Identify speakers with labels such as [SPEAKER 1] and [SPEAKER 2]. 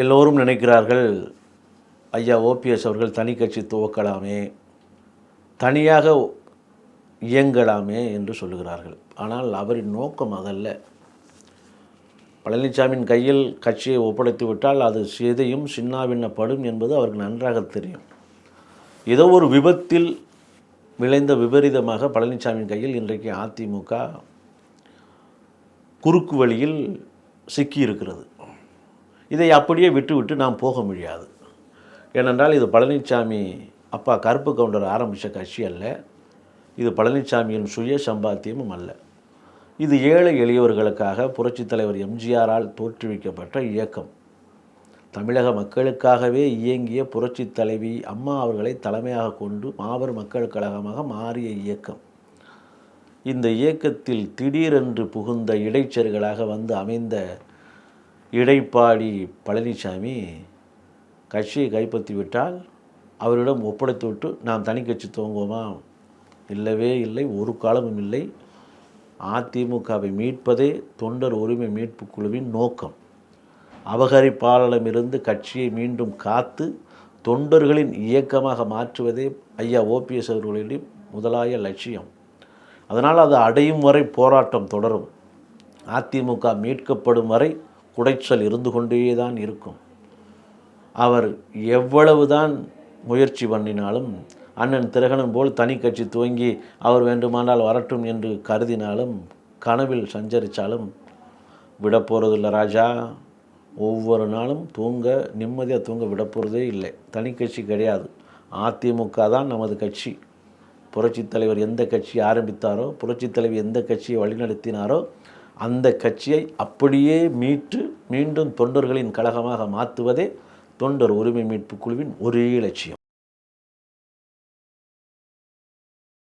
[SPEAKER 1] எல்லோரும் நினைக்கிறார்கள், ஐயா ஓபிஎஸ் அவர்கள் தனி கட்சி துவக்கலாமே, தனியாக இயங்கலாமே என்று சொல்லுகிறார்கள். ஆனால் அவரின் நோக்கம் அதல்ல. பழனிசாமியின் கையில் கட்சியை ஒப்படைத்து விட்டால் அது சிதையும், சின்னாபின்னப்படும் என்பது அவருக்கு நன்றாக தெரியும். ஏதோ ஒரு விபத்தில் விளைந்த விபரீதமாக பழனிசாமியின் கையில் இன்றைக்கு அதிமுக குறுக்கு வழியில் சிக்கியிருக்கிறது. இதை அப்படியே விட்டுவிட்டு நாம் போக முடியாது. ஏனென்றால் இது பழனிசாமி அப்பா கருப்பு கவுண்டர் ஆரம்பித்த கட்சி அல்ல. இது பழனிசாமியின் சுய சம்பாத்தியமும் அல்ல. இது ஏழை எளியவர்களுக்காக புரட்சித் தலைவர் எம்ஜிஆரால் தோற்றுவிக்கப்பட்ட இயக்கம். தமிழக மக்களுக்காகவே இயங்கிய புரட்சித் தலைவி அம்மா அவர்களை தலைமையாக கொண்டு மாபெரும் மக்கள் கழகமாக மாறிய இயக்கம். இந்த இயக்கத்தில் திடீரென்று புகுந்த இடைச்சர்களாக வந்து அமைந்த இடைப்பாடி பழனிசாமி கட்சியை கைப்பற்றிவிட்டால் அவரிடம் ஒப்படைத்துவிட்டு நாம் தனி கட்சி துவங்குவோமா? இல்லவே இல்லை, ஒரு காலமும் இல்லை. அதிமுகவை மீட்பதே தொண்டர் உரிமை மீட்பு குழுவின் நோக்கம். அபகரிப்பாளரிடமிருந்து கட்சியை மீண்டும் காத்து தொண்டர்களின் இயக்கமாக மாற்றுவதே ஐயா ஓபிஎஸ் அவர்களின் முதலாய லட்சியம். அதனால் அது அடையும் வரை போராட்டம் தொடரும். அதிமுக மீட்கப்படும் வரை குடைச்சல் இருந்து கொண்டே தான் இருக்கும். அவர் எவ்வளவுதான் முயற்சி பண்ணினாலும், அண்ணன் திலகன் போல் தனி கட்சி துவங்கி அவர் வேண்டுமானால் வரட்டும் என்று கருதினாலும், கனவில் சஞ்சரித்தாலும் விடப்போகிறதில்லை ராஜா. ஒவ்வொரு நாளும் நிம்மதியாக தூங்க விடப்போகிறதே இல்லை. தனி கட்சி கிடையாது, அதிமுக தான் நமது கட்சி. புரட்சித் தலைவர் எந்த கட்சியை ஆரம்பித்தாரோ, புரட்சித் தலைவர் எந்த கட்சியை வழிநடத்தினாரோ அந்த கட்சியை அப்படியே மீட்டு மீண்டும் தொண்டர்களின் கழகமாக மாற்றுவதே தொண்டர் உரிமை மீட்பு குழுவின் ஒரே லட்சியம்.